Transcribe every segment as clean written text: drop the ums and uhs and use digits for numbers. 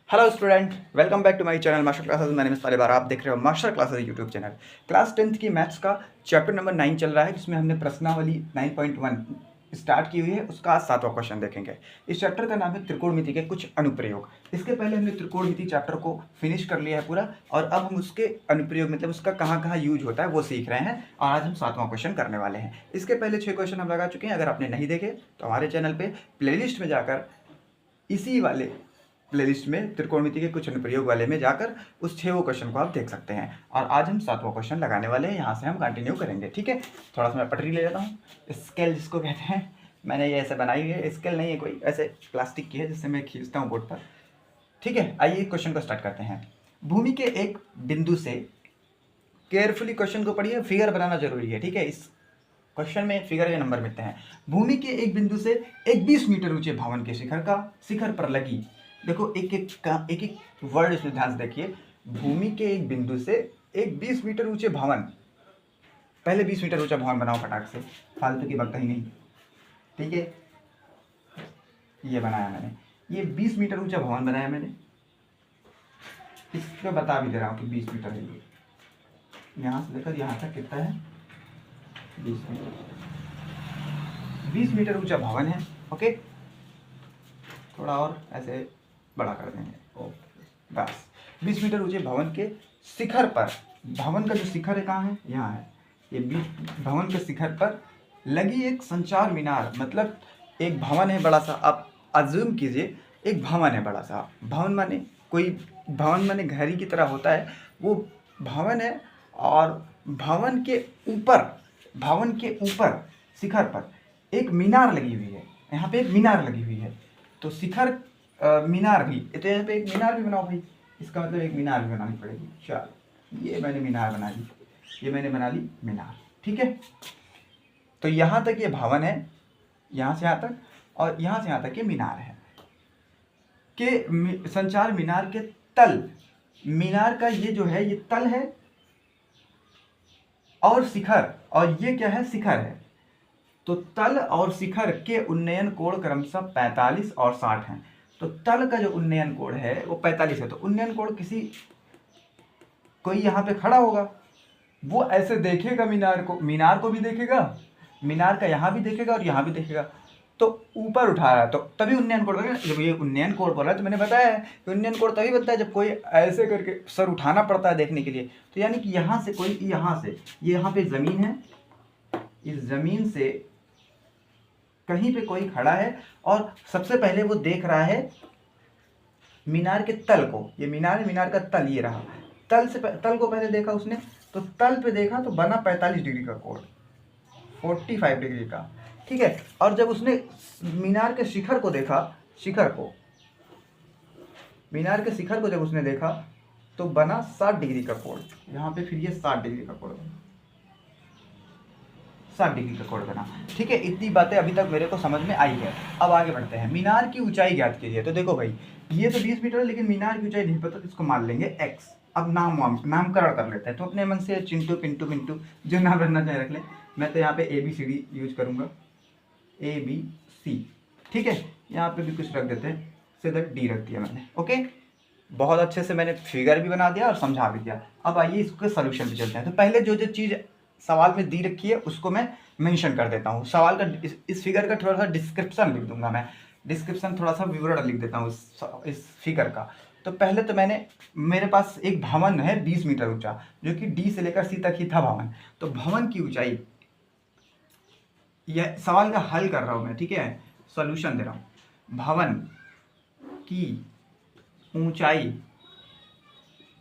Hello student, welcome back to my channel master classes. मैंने miss तालिबार, आप देख रहे हो master classes YouTube channel. Class 10th की मैथ्स का चैप्टर नंबर 9 चल रहा है, जिसमें हमने प्रश्नावली 9.1 स्टार्ट की हुई है। उसका आज 7वां क्वेश्चन देखेंगे। इस चैप्टर का नाम है त्रिकोणमिति के कुछ अनुप्रयोग। इसके पहले हमने त्रिकोणमिति चैप्टर को फिनिश कर लिया है पूरा, और अब हम उसके अनुप्रयोग मतलब उसका कहाँ कहाँ यूज होता है वो सीख रहे हैं, और आज हम 7वां क्वेश्चन करने वाले हैं। इसके पहले 6 क्वेश्चन हम लगा चुके हैं। अगर आपने नहीं देखे तो हमारे चैनल पर प्लेलिस्ट में जाकर इसी वाले प्लेलिस्ट में त्रिकोणमिति के कुछ अनुप्रयोग वाले में जाकर उस 6 क्वेश्चन को आप देख सकते हैं। और आज हम 7वां क्वेश्चन लगाने वाले हैं, यहाँ से हम कंटिन्यू करेंगे। ठीक है, थोड़ा सा मैं पटरी ले लेता हूँ। स्केल जिसको कहते हैं, मैंने ये ऐसे बनाई है। स्केल नहीं है कोई, ऐसे प्लास्टिक की है जिससे मैं खींचता हूँ बोर्ड पर। ठीक है, आइए क्वेश्चन को स्टार्ट करते हैं। भूमि के एक बिंदु से, केयरफुली क्वेश्चन को पढ़िए, फिगर बनाना जरूरी है। ठीक है, इस क्वेश्चन में फिगर के नंबर मिलते हैं। भूमि के एक बिंदु से एक 20 मीटर ऊंचे भवन के शिखर पर लगी, देखो एक एक वर्ड इसमें ध्यान से देखिए। भूमि के एक बिंदु से एक 20 मीटर ऊंचे भवन, पहले 20 मीटर ऊंचा भवन बनाओ फटाक से, फालतू की बात ही नहीं। ठीक है, ये बनाया मैंने, ये 20 मीटर ऊंचा भवन बनाया मैंने। इसको बता भी दे रहा हूँ कि 20 मीटर है। ये यहाँ से लेकर यहाँ तक कितना है, 20 मीटर। 20 मीटर ऊंचा भवन है। ओके, थोड़ा और ऐसे बड़ा कर देंगे। ओके, बस 20 मीटर ऊंचे भवन के शिखर पर, भवन का जो शिखर है कहाँ है, यहाँ है। ये भवन के शिखर पर लगी एक संचार मीनार, मतलब एक भवन है बड़ा सा। आप अज्यूम कीजिए एक भवन है बड़ा सा। भवन माने कोई, भवन माने घड़ी की तरह होता है, वो भवन है। और भवन के ऊपर शिखर पर एक मीनार लगी हुई है। यहाँ पे एक मीनार लगी हुई है, तो शिखर मीनार भी, तो यहाँ पे एक मीनार भी बनाओ भाई। इसका मतलब एक मीनार भी बनानी पड़ेगी। चलो, ये मैंने मीनार बना ली, ये मैंने बना ली मीनार। ठीक है, तो यहाँ तक ये भवन है, यहाँ से यहाँ तक, और यहाँ से यहाँ तक ये मीनार है। के संचार मीनार के तल, मीनार का ये जो है ये तल है, और शिखर, और ये क्या है, शिखर है। तो तल और शिखर के उन्नयन कोण क्रमशः 45 और 60 हैं। तो तल का जो उन्नयन कोण है वो 45 है। तो उन्नयन कोण कोई यहाँ पे खड़ा होगा, वो ऐसे देखेगा मीनार को भी देखेगा, मीनार का यहाँ भी देखेगा और यहाँ भी देखेगा, तो ऊपर उठा रहा है, तो तभी उन्नयन कोण बनेगा। जब ये उन्नयन कोण बोल रहा है तो मैंने बताया है कि उन्नयन कोण तभी बनता है जब कोई ऐसे करके सर उठाना पड़ता है देखने के लिए। तो यानी कि यहाँ से कोई, यहाँ से, ये यहाँ पे जमीन है, इस जमीन से कहीं पे कोई खड़ा है, और सबसे पहले वो देख रहा है मीनार के तल को। ये मीनार है, मीनार का तल ये रहा। तल को पहले देखा उसने, तो तल पे देखा तो बना 45 डिग्री का कोण, 45 डिग्री का। ठीक है, और जब उसने मीनार के शिखर को देखा, मीनार के शिखर को जब उसने देखा तो बना 60 डिग्री का कोण। यहाँ पे फिर ये 60 डिग्री का कोण बना, 60 डिग्री का कोण बना। ठीक है, इतनी बातें अभी तक मेरे को समझ में आई है। अब आगे बढ़ते हैं। मीनार की ऊंचाई ज्ञात कीजिए। तो देखो भाई, ये तो 20 मीटर है, लेकिन मीनार की ऊंचाई नहीं पता, तो इसको मान लेंगे x। अब नामकरण कर लेते हैं, तो अपने मन से चिंटू पिंटू मिंटू जो नाम रखना चाहे रख ले। मैं तो यहाँ पे ABCD यूज करूँगा, ABC। ठीक है, यहाँ पे भी कुछ रख देते हैं, सीधा D रख दिया मैंने। ओके, बहुत अच्छे से मैंने फिगर भी बना दिया और समझा भी दिया। अब आइए इसके सोल्यूशन पे चलते हैं। तो पहले जो चीज़ सवाल में दी रखी है उसको मैं मेंशन कर देता हूँ। सवाल का इस फिगर का थोड़ा सा डिस्क्रिप्शन लिख दूंगा मैं, डिस्क्रिप्शन थोड़ा सा विवरण लिख देता हूँ इस फिगर का। तो पहले तो मेरे पास एक भवन है 20 मीटर ऊंचा, जो कि D से लेकर C तक ही था भवन। तो भवन की ऊंचाई, यह सवाल का हल कर रहा हूँ मैं, ठीक है, सॉल्यूशन दे रहा हूँ। भवन की ऊंचाई,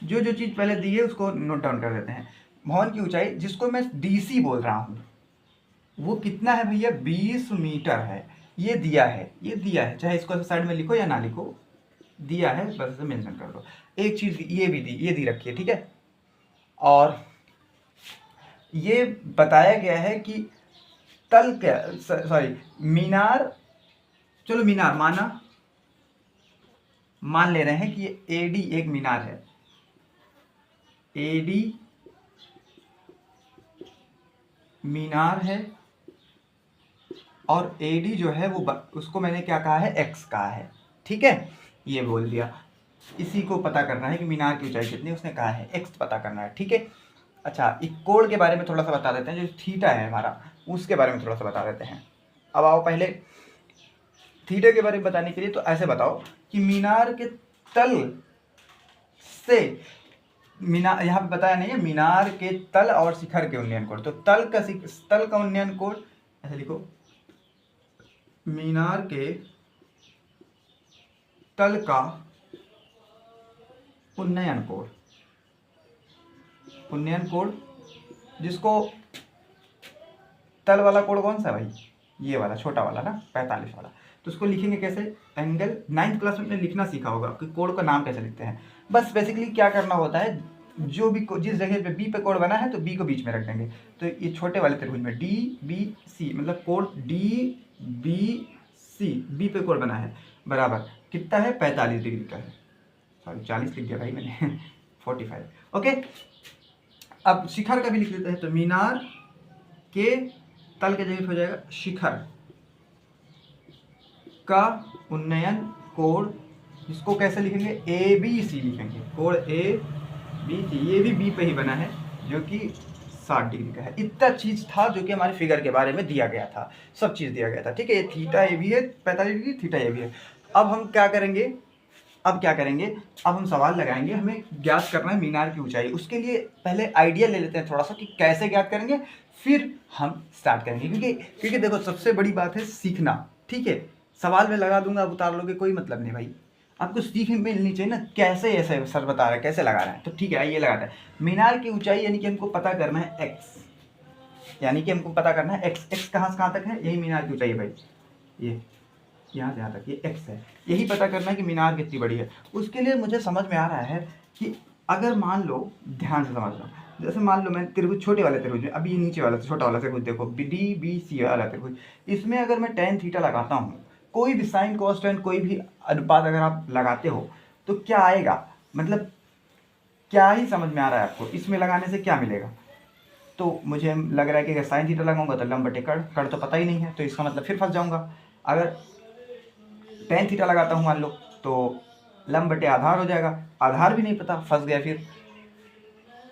जो चीज़ पहले दी है उसको नोट डाउन कर देते हैं। भवन की ऊंचाई, जिसको मैं DC बोल रहा हूँ, वो कितना है भैया, 20 मीटर है। ये दिया है, चाहे इसको साइड में लिखो या ना लिखो, दिया है, बस इसे मेंशन कर दो। एक चीज़ ये भी ये दी रखी है। ठीक है, और ये बताया गया है कि तल क्या, सॉरी मीनार, चलो मीनार मान ले रहे हैं कि ये AD एक मीनार है, AD मीनार है, और AD जो है वो उसको मैंने क्या कहा है, X कहा है। ठीक है, ये बोल दिया। इसी को पता करना है कि मीनार की ऊंचाई कितनी, उसने कहा है एक्स पता करना है, ठीक है। अच्छा, एक कोण के बारे में थोड़ा सा बता देते हैं, जो थीटा है हमारा, उसके बारे में थोड़ा सा बता देते हैं। अब आओ पहले थीटा के बारे में बताने के लिए तो ऐसे बताओ कि मीनार के तल से, मीनार यहाँ पे बताया नहीं है, मीनार के तल और शिखर के उन्नयन कोण, तो तल का उन्नयन कोण ऐसे लिखो, मीनार के तल का उन्नयन कोण, जिसको तल वाला कोण कौन सा है भाई, ये वाला छोटा वाला ना, 45 वाला, तो उसको लिखेंगे कैसे, एंगल। 9th क्लास में लिखना सीखा होगा कि कोण का नाम कैसे लिखते हैं। बस बेसिकली क्या करना होता है, जो भी जिस जगह पे बी पे कोण बना है तो बी को बीच में रख देंगे, तो ये छोटे वाले त्रिभुज में डी बी सी, मतलब कोण डी बी सी, बी पे कोण बना है, बराबर कितना है, 45 डिग्री का है, सॉरी 40 लिख दिया भाई मैंने 45, ओके। अब शिखर का भी लिख लेते हैं, तो मीनार के तल के जगह पे हो जाएगा शिखर का उन्नयन कोण, इसको कैसे लिखेंगे, ए बी सी लिखेंगे, कोण ए बी सी, ये भी बी पे ही बना है जो कि 60 डिग्री का है। इतना चीज था जो कि हमारे फिगर के बारे में दिया गया था, सब चीज दिया गया था, ठीक है। ये थीटा ए भी है 45 डिग्री, थीटा ए भी है। अब हम क्या करेंगे, अब हम सवाल लगाएंगे, हमें ज्ञात करना है मीनार की ऊंचाई। उसके लिए पहले आइडिया ले लेते हैं थोड़ा सा कि कैसे ज्ञात करेंगे, फिर हम स्टार्ट करेंगे, क्योंकि देखो सबसे बड़ी बात है सीखना, ठीक है। सवाल में लगा दूंगा, आप उतार लोगे, कोई मतलब नहीं भाई, आपको सीख मिलनी चाहिए ना, कैसे ऐसे सर बता रहा है कैसे लगा रहा है। तो ठीक है, आइए लगाते हैं। मीनार की ऊंचाई यानी कि हमको पता करना है एक्स, यानी कि हमको पता करना है एक्स। एक्स कहाँ से कहाँ तक है, यही मीनार की ऊंचाई है भाई, ये यहाँ से यहाँ तक ये एक्स है, यही पता करना है कि मीनार कितनी बड़ी है। उसके लिए मुझे समझ में आ रहा है कि अगर मान लो, ध्यान से समझ लो, जैसे मान लो मैं त्रिभुज, छोटे वाले त्रिभुज में, अभी ये नीचे वाला छोटा वाला त्रिभुज देखो, डी बी सी वाला त्रिभुज, इसमें अगर मैं tan थीटा लगाता हूँ, कोई भी साइन कॉस टेन कोई भी अनुपात अगर आप लगाते हो तो क्या आएगा, मतलब क्या ही समझ में आ रहा है आपको, इसमें लगाने से क्या मिलेगा। तो मुझे लग रहा है कि अगर साइन थीटा लगाऊंगा तो लंब बटे कड़ तो पता ही नहीं है, तो इसका मतलब फिर फंस जाऊंगा। अगर tan थीटा लगाता हूँ मान लो, तो लंब बटे आधार हो जाएगा, आधार भी नहीं पता, फंस गया फिर।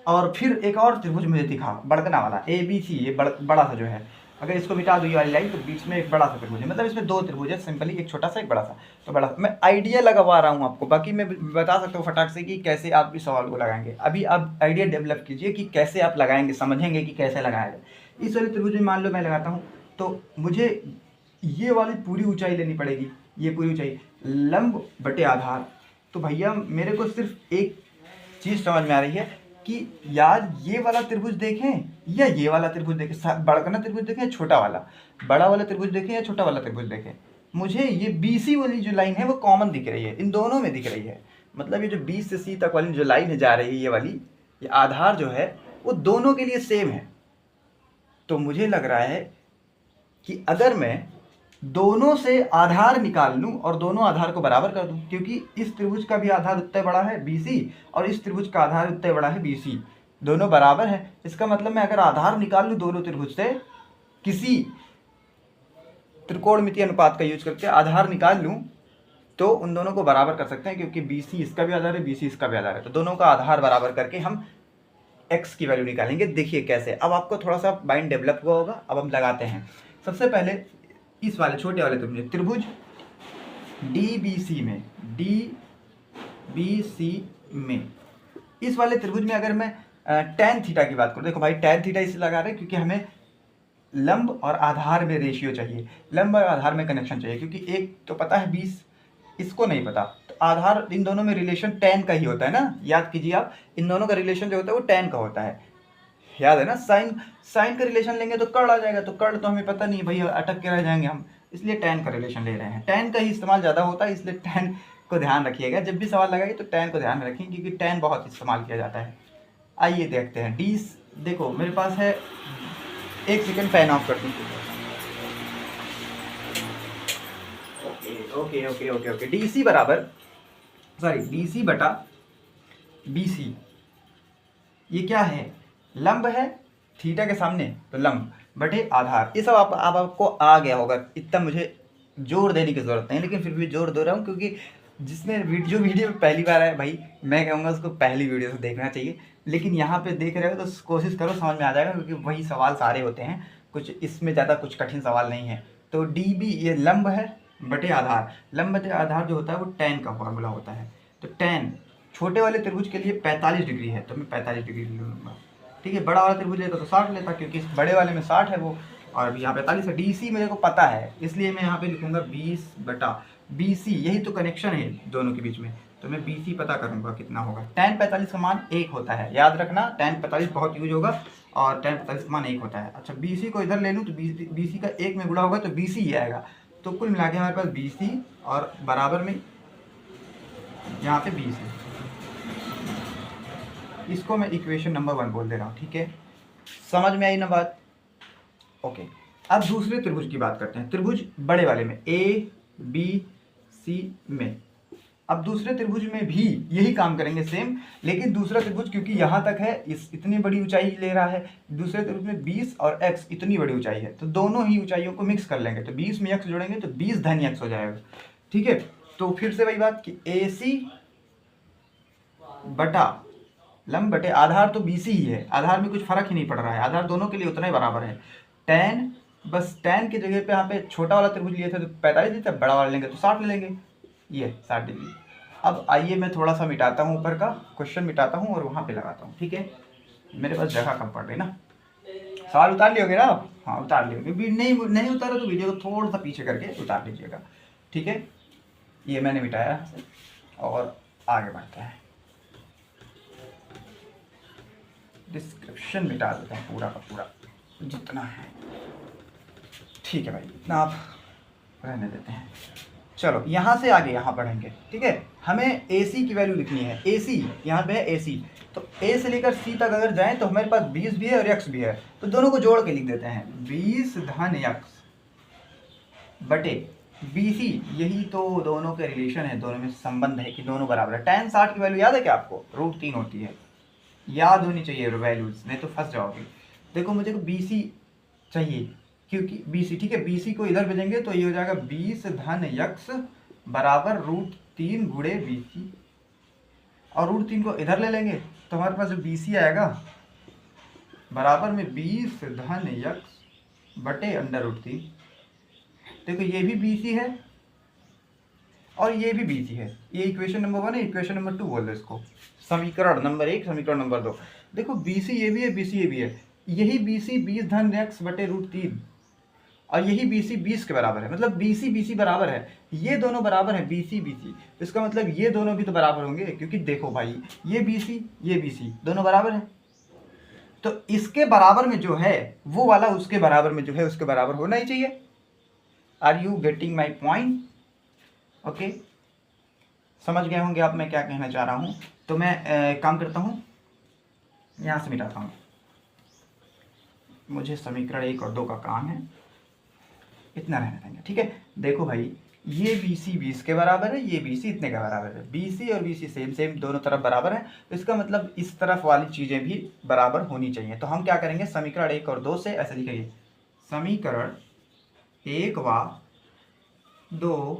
और फिर एक और त्रिभुज मुझे दिखा, बड़कना वाला ए बी सी, ये बड़ा सा जो है, अगर इसको मिटा दो ये वाली लाइन, तो बीच में एक बड़ा सा त्रिभुज है, मतलब इसमें दो त्रिभुज है सिंपली, एक छोटा सा एक बड़ा सा। तो बड़ा, मैं आइडिया लगवा रहा हूँ आपको, बाकी मैं बता सकता हूँ फटाक से कि कैसे आप इस सवाल को लगाएंगे। अभी आप आइडिया डेवलप कीजिए कि कैसे आप लगाएंगे, समझेंगे कि कैसे लगाया जाए। इस वाले त्रिभुज में मान लो मैं लगाता हूँ, तो मुझे ये वाली पूरी ऊंचाई लेनी पड़ेगी, ये पूरी ऊंचाई लंब बटे आधार। तो भैया मेरे को सिर्फ एक चीज़ समझ में आ रही है कि यार ये वाला त्रिभुज देखें या ये वाला त्रिभुज देखें, बड़कना त्रिभुज देखें या छोटा वाला, बड़ा वाला त्रिभुज देखें या छोटा वाला त्रिभुज देखें, मुझे ये BC वाली जो लाइन है वो कॉमन दिख रही है, इन दोनों में दिख रही है। मतलब ये जो B से C तक वाली जो लाइन जा रही है, ये वाली, ये आधार जो है वो दोनों के लिए सेम है। तो मुझे लग रहा है कि अगर मैं दोनों से आधार निकाल लूं और दोनों आधार को बराबर कर दूं, क्योंकि इस त्रिभुज का भी आधार उतना बड़ा है BC और इस त्रिभुज का आधार उतना बड़ा है BC, दोनों बराबर है। इसका मतलब मैं अगर आधार निकाल लूं दोनों त्रिभुज से, किसी त्रिकोणमितीय अनुपात का यूज करके आधार निकाल लूं, तो उन दोनों को बराबर कर सकते हैं, क्योंकि BC इसका भी आधार है, BC इसका भी आधार है, तो दोनों का आधार बराबर करके हम x की वैल्यू निकालेंगे। देखिए कैसे, अब आपको थोड़ा सा माइंड डेवलप हुआ होगा। अब हम लगाते हैं, सबसे पहले इस वाले छोटे वाले त्रिभुज DBC में, इस वाले त्रिभुज में अगर मैं tan थीटा की बात करूँ, देखो भाई tan थीटा इसलिए लगा रहे हैं क्योंकि हमें लंब और आधार में रेशियो चाहिए, लंब और आधार में कनेक्शन चाहिए, क्योंकि एक तो पता है 20, इसको नहीं पता, तो आधार, इन दोनों में रिलेशन tan का ही होता है ना, याद कीजिए आप, इन दोनों का रिलेशन जो होता है वो tan का होता है, याद है ना। साइन का रिलेशन लेंगे तो कर्ण आ जाएगा, तो कर्ण तो हमें पता नहीं भाई, अटक के रह जाएंगे हम, इसलिए tan का रिलेशन ले रहे हैं। tan का ही इस्तेमाल ज़्यादा होता है, इसलिए tan को ध्यान रखिएगा, जब भी सवाल लगाइए तो tan को ध्यान में रखें, क्योंकि tan बहुत इस्तेमाल किया जाता है। आइए देखते हैं डी, देखो मेरे पास है, एक सेकेंड फैन ऑफ कर दूँ। Okay okay okay okay, DC बराबर, सॉरी DC बटा BC, ये क्या है, लंब है थीटा के सामने, तो लंब बटे आधार। ये सब आपको आ गया होगा, इतना मुझे जोर देने की जरूरत नहीं, लेकिन फिर भी जोर दे रहा हूँ क्योंकि जिसने जो वीडियो में पहली बार आया भाई, मैं कहूँगा उसको पहली वीडियो से देखना चाहिए। लेकिन यहाँ पे देख रहे हो तो कोशिश करो, समझ में आ जाएगा, क्योंकि वही सवाल सारे होते हैं, कुछ इसमें ज़्यादा कुछ कठिन सवाल नहीं है। तो डी बी ये लंब है बटे आधार। लंब बटे आधार जो होता है वो tan का फॉर्मूला होता है। तो tan छोटे वाले त्रिभुज के लिए 45 डिग्री है, तो मैं 45 डिग्री ले लूँगा। ठीक है, बड़ा वाला त्रिभुज लेता तो 60 लेता, क्योंकि इस बड़े वाले में 60 है वो, और अभी यहाँ 45 है। डी सी मेरे को पता है, इसलिए मैं यहाँ पे लिखूँगा 20 बटा बी सी, यही तो कनेक्शन है दोनों के बीच में, तो मैं बी सी पता करूँगा कितना होगा। tan 45 का मान 1 होता है, याद रखना, tan 45 बहुत यूज होगा, और tan 45 का मान 1 होता है। अच्छा, बी सी को इधर ले लूँ तो बी सी का 1 में गुणा होगा तो बी सी ही आएगा। तो कुल मिला के हमारे पास बी सी और बराबर में यहाँ पे बी सी, इसको मैं इक्वेशन नंबर 1 बोल दे रहा हूँ। ठीक है, समझ में आई ना बात? ओके, अब दूसरे त्रिभुज की बात करते हैं, त्रिभुज बड़े वाले में ए बी सी में। अब दूसरे त्रिभुज में भी यही काम करेंगे सेम, लेकिन दूसरा त्रिभुज क्योंकि यहाँ तक है, इस इतनी बड़ी ऊंचाई ले रहा है, दूसरे त्रिभुज में 20 और x इतनी बड़ी ऊंचाई है, तो दोनों ही ऊंचाइयों को मिक्स कर लेंगे, तो 20 में x जोड़ेंगे तो 20 धन x हो जाएगा। ठीक है, तो फिर से वही बात कि ए सी बटा लंब बटे आधार, तो BC ही है, आधार में कुछ फर्क ही नहीं पड़ रहा है, आधार दोनों के लिए उतना ही बराबर है। tan, बस tan की जगह पे यहाँ पे छोटा वाला त्रिभुज लिए थे तो 45 देते, बड़ा वाला लेंगे तो 60 ले लेंगे, ये 60 डिग्री। अब आइए मैं थोड़ा सा मिटाता हूँ, ऊपर का क्वेश्चन मिटाता हूँ और वहाँ पे लगाता हूँ। ठीक है, मेरे पास जगह कम पड़ रही ना। सवाल उतार लियोगे ना? हाँ उतार लियोगे, नहीं उतारा तो वीडियो को थोड़ा सा पीछे करके उतार लीजिएगा। ठीक है, ये मैंने मिटाया और आगे बढ़ता है। डिस्क्रिप्शन मिटा देते हैं पूरा का पूरा जितना है। ठीक है भाई, इतना आप रहने देते हैं। चलो यहाँ से आगे यहाँ बढ़ेंगे। ठीक है, हमें AC की वैल्यू लिखनी है। AC यहाँ पे है AC, तो A से लेकर C तक अगर जाएं तो हमारे पास 20 भी है और x भी है, तो दोनों को जोड़ के लिख देते हैं 20 धन x बटे BC। यही तो दोनों के रिलेशन है, दोनों में संबंध है कि दोनों बराबर है। tan 60 की वैल्यू याद है क्या आपको? √3 होती है, याद होनी चाहिए वैल्यूज, नहीं तो फंस जाओगे। देखो मुझे को BC चाहिए, क्योंकि BC, ठीक है, BC को इधर भेजेंगे तो ये हो जाएगा 20 धन x बराबर √3 गुणे BC, और √3 को इधर ले लेंगे तो हमारे पास जो BC आएगा बराबर में 20 धन x बटे √3। देखो ये भी BC है और ये भी BC है, ये इक्वेशन नंबर 1 है, इक्वेशन नंबर 2 बोल दो इसको, समीकरण नंबर 1, समीकरण नंबर 2। देखो BC ये भी है, BC ये भी है, यही BC 20 धन x बटे √3 और यही BC 20 के बराबर है, मतलब BC BC बराबर है, ये दोनों बराबर है BC BC, इसका मतलब ये दोनों भी तो बराबर होंगे, क्योंकि देखो भाई ये BC ये BC दोनों बराबर है, तो इसके बराबर में जो है वो वाला उसके बराबर में जो है उसके बराबर होना ही चाहिए। Are you getting my point? Okay, समझ गए होंगे आप मैं क्या कहना चाह रहा हूँ। तो मैं काम करता हूँ, यहाँ से मिटाता हूँ, मुझे समीकरण 1 और 2 का काम है, इतना रहने देंगे। ठीक है, देखो भाई ये BC 20 के बराबर है, ये BC इतने का बराबर है, BC और BC सेम सेम दोनों तरफ बराबर है, तो इसका मतलब इस तरफ वाली चीज़ें भी बराबर होनी चाहिए। तो हम क्या करेंगे, समीकरण 1 और 2 से ऐसे लिखेंगे, समीकरण 1 व 2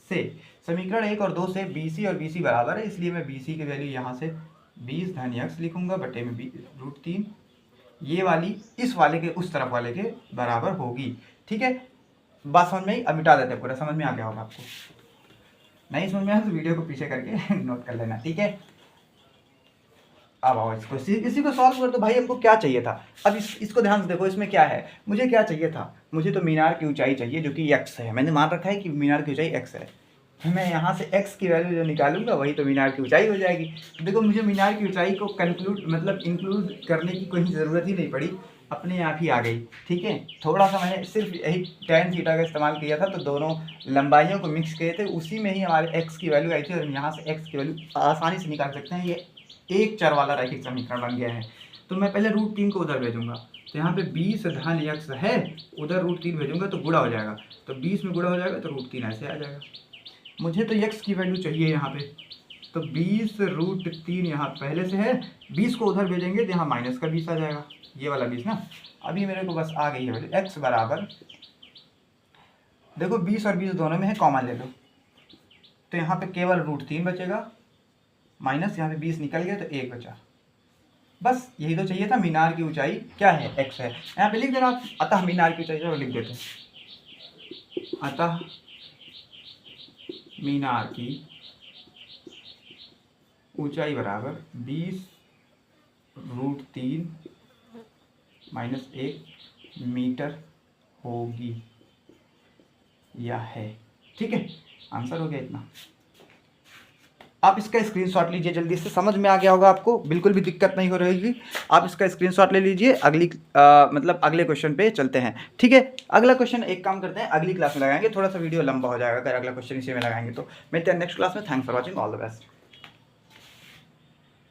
से, समीकरण 1 और 2 से BC और BC बराबर है, इसलिए मैं BC की वैल्यू यहाँ से 20 धन x लिखूंगा बटे में √3, ये वाली इस वाले के उस तरफ वाले के बराबर होगी। ठीक है, बात समझ में आई? अब मिटा देते हैं, पूरा समझ में आ गया होगा आपको। नहीं समझ में आया तो वीडियो को पीछे करके नोट कर लेना। ठीक है, अब आओ इसको, इसी को सॉल्व कर दो भाई। हमको क्या चाहिए था, अब इसको ध्यान से देखो, इसमें क्या है, मुझे क्या चाहिए था, मुझे तो मीनार की ऊंचाई चाहिए जो कि x है, मैंने मान रखा है कि मीनार की ऊंचाई x है, मैं यहाँ से x की वैल्यू जो निकालूंगा वही तो मीनार की ऊंचाई हो जाएगी। देखो मुझे मीनार की ऊंचाई को इंक्लूड करने की कोई ज़रूरत ही नहीं पड़ी, अपने आप ही आ गई। ठीक है, थोड़ा सा मैंने सिर्फ यही tan थीटा का इस्तेमाल किया था, तो दोनों लंबाइयों को मिक्स किए थे, उसी में ही हमारे x की वैल्यू आई थी, और यहाँ से x की वैल्यू आसानी से निकाल सकते हैं। ये एक चर वाला रैखिक समीकरण बन गया है। तो मैं पहले √3 को उधर भेजूंगा, तो यहाँ पे 20 धन x है, उधर √3 भेजूंगा तो गुणा हो जाएगा, तो 20 में गुणा हो जाएगा तो √3 ऐसे आ जाएगा। मुझे तो x की वैल्यू चाहिए यहाँ पे, तो 20 √3 यहाँ पहले से है, 20 को उधर भेजेंगे तो यहाँ माइनस का 20 आ जाएगा, ये वाला 20 ना। अभी मेरे को बस आ गई है वैल्यू x बराबर, देखो 20 और 20 दोनों में है, कॉमन ले लो। तो यहाँ पे केवल √3 बचेगा, माइनस यहाँ पे 20 निकल गया तो 1 बचा। बस यही तो चाहिए था। मीनार की ऊंचाई क्या है? x है। यहाँ पे लिख देना आप, अतः मीनार की ऊंचाई जो लिख देते हैं, अतः मीनार की ऊंचाई बराबर 20√3 माइनस 1 मीटर होगी या है। ठीक है, आंसर हो गया इतना। आप इसका स्क्रीनशॉट लीजिए जल्दी से, समझ में आ गया होगा आपको, बिल्कुल भी दिक्कत नहीं हो रहेगी। आप इसका स्क्रीनशॉट ले लीजिए। मतलब अगले क्वेश्चन पे चलते हैं। ठीक है, अगला क्वेश्चन एक काम करते हैं, अगली क्लास में लगाएंगे, थोड़ा सा वीडियो लंबा हो जाएगा अगर अगला क्वेश्चन इसी में लगाएंगे तो। मिलते हैं नेक्स्ट क्लास में। Thanks for watching, all the best.